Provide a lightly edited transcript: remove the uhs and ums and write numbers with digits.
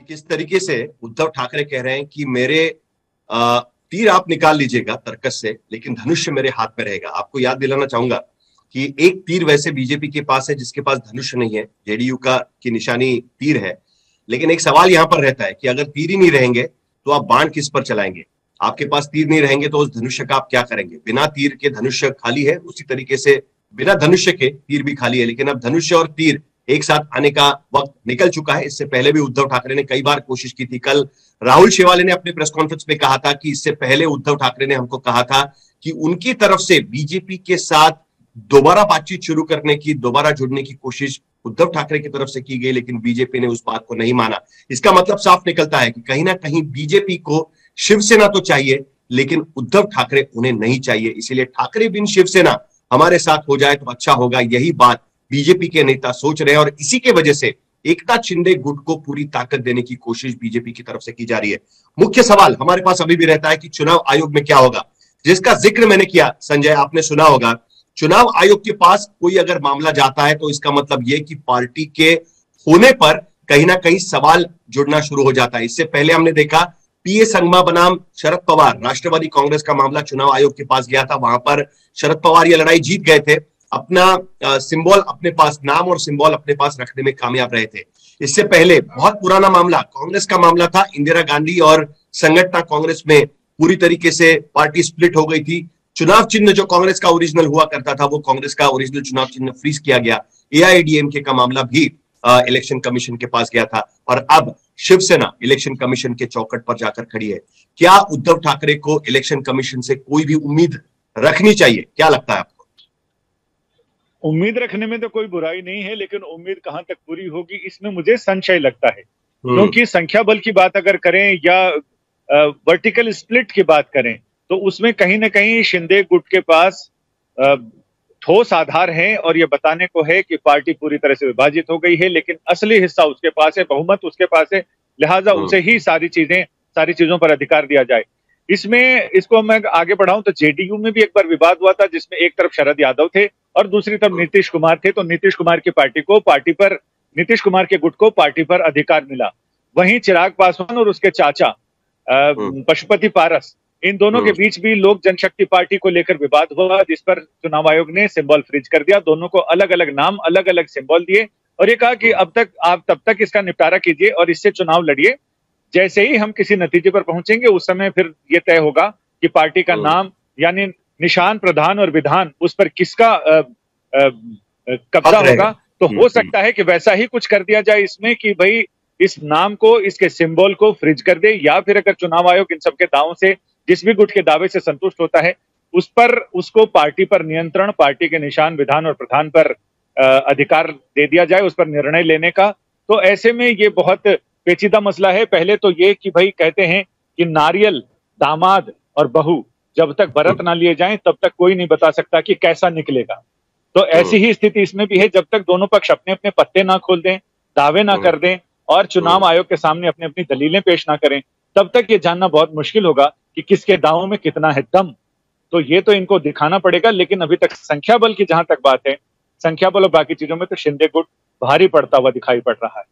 किस तरीके से उद्धव ठाकरे कह रहे हैं कि मेरे तीर आप निकाल लीजिएगा तर्कस से, लेकिन धनुष मेरे हाथ में रहेगा। आपको याद दिलाना चाहूंगा कि एक तीर वैसे बीजेपी के पास है जिसके पास धनुष नहीं है, जेडीयू का की निशानी तीर है। लेकिन एक सवाल यहां पर रहता है कि अगर तीर ही नहीं रहेंगे तो आप बाण किस पर चलाएंगे? आपके पास तीर नहीं रहेंगे तो उस धनुष्य का आप क्या करेंगे? बिना तीर के धनुष्य खाली है, उसी तरीके से बिना धनुष्य के तीर भी खाली है। लेकिन अब धनुष्य और तीर एक साथ आने का वक्त निकल चुका है। इससे पहले भी उद्धव ठाकरे ने कई बार कोशिश की थी। कल राहुल शेवाले ने अपने प्रेस कॉन्फ्रेंस में कहा था कि इससे पहले उद्धव ठाकरे ने हमको कहा था कि उनकी तरफ से बीजेपी के साथ दोबारा बातचीत शुरू करने की, दोबारा जुड़ने की कोशिश उद्धव ठाकरे की तरफ से की गई, लेकिन बीजेपी ने उस बात को नहीं माना। इसका मतलब साफ निकलता है कि कहीं ना कहीं बीजेपी को शिवसेना तो चाहिए, लेकिन उद्धव ठाकरे उन्हें नहीं चाहिए। इसीलिए ठाकरे बिन शिवसेना हमारे साथ हो जाए तो अच्छा होगा, यही बात बीजेपी के नेता सोच रहे हैं। और इसी के वजह से एकनाथ शिंदे गुट को पूरी ताकत देने की कोशिश बीजेपी की तरफ से की जा रही है। मुख्य सवाल हमारे पास अभी भी रहता है कि चुनाव आयोग में क्या होगा, जिसका जिक्र मैंने किया। संजय, आपने सुना होगा, चुनाव आयोग के पास कोई अगर मामला जाता है तो इसका मतलब यह कि पार्टी के होने पर कहीं ना कहीं सवाल जुड़ना शुरू हो जाता है। इससे पहले हमने देखा पीए संगमा बनाम शरद पवार, राष्ट्रवादी कांग्रेस का मामला चुनाव आयोग के पास गया था। वहां पर शरद पवार ये लड़ाई जीत गए थे, अपना सिंबल अपने पास, नाम और सिंबल अपने पास रखने में कामयाब रहे थे। इससे पहले बहुत पुराना मामला कांग्रेस का मामला था, इंदिरा गांधी और संगठन कांग्रेस में पूरी तरीके से पार्टी स्प्लिट हो गई थी। चुनाव चिन्ह जो कांग्रेस का ओरिजिनल हुआ करता था, वो कांग्रेस का ओरिजिनल चुनाव चिन्ह फ्रीज किया गया। एआईएडीएमके का मामला भी इलेक्शन कमीशन के पास गया था, और अब शिवसेना इलेक्शन कमीशन के चौखट पर जाकर खड़ी है। क्या उद्धव ठाकरे को इलेक्शन कमीशन से कोई भी उम्मीद रखनी चाहिए? क्या लगता है आपको? उम्मीद रखने में तो कोई बुराई नहीं है, लेकिन उम्मीद कहां तक पूरी होगी इसमें मुझे संशय लगता है। क्योंकि संख्या बल की बात अगर करें या वर्टिकल स्प्लिट की बात करें, तो उसमें कहीं ना कहीं शिंदे गुट के पास ठोस आधार है और ये बताने को है कि पार्टी पूरी तरह से विभाजित हो गई है, लेकिन असली हिस्सा उसके पास है, बहुमत उसके पास है, लिहाजा उसे ही सारी चीजों पर अधिकार दिया जाए। इसमें इसको मैं आगे बढ़ाऊं तो जेडीयू में भी एक बार विवाद हुआ था, जिसमें एक तरफ शरद यादव थे और दूसरी तरफ नीतीश कुमार थे। तो नीतीश कुमार की नीतीश कुमार के गुट को पार्टी पर अधिकार मिला। वहीं चिराग पासवान और उसके चाचा पशुपति पारस, इन दोनों के बीच भी लोक जनशक्ति पार्टी को लेकर विवाद हुआ, जिस पर चुनाव आयोग ने सिंबल फ्रीज कर दिया। दोनों को अलग अलग नाम, अलग अलग सिंबल दिए और ये कहा कि अब तक आप तब तक इसका निपटारा कीजिए और इससे चुनाव लड़िए। जैसे ही हम किसी नतीजे पर पहुंचेंगे उस समय फिर यह तय होगा कि पार्टी का नाम यानी निशान, प्रधान और विधान, उस पर किसका कब्जा होगा। तो हो सकता है कि वैसा ही कुछ कर दिया जाए इसमें कि भाई इस नाम को, इसके सिंबल को फ्रीज कर दे, या फिर अगर चुनाव आयोग इन सबके दावों से, जिस भी गुट के दावे से संतुष्ट होता है, उस पर उसको पार्टी पर नियंत्रण, पार्टी के निशान, विधान और प्रधान पर अधिकार दे दिया जाए, उस पर निर्णय लेने का। तो ऐसे में ये बहुत पेचीदा मसला है। पहले तो ये कि भाई कहते हैं कि नारियल, दामाद और बहू जब तक व्रत ना लिए जाएं तब तक कोई नहीं बता सकता कि कैसा निकलेगा। तो ऐसी ही स्थिति इसमें भी है। जब तक दोनों पक्ष अपने अपने पत्ते ना खोल दें, दावे ना कर दें और चुनाव आयोग के सामने अपनी अपनी दलीलें पेश ना करें, तब तक ये जानना बहुत मुश्किल होगा कि किसके दावों में कितना है दम। तो ये तो इनको दिखाना पड़ेगा। लेकिन अभी तक संख्या बल की जहां तक बात है, संख्या बल और बाकी चीजों में तो शिंदे गुट भारी पड़ता हुआ दिखाई पड़ रहा है।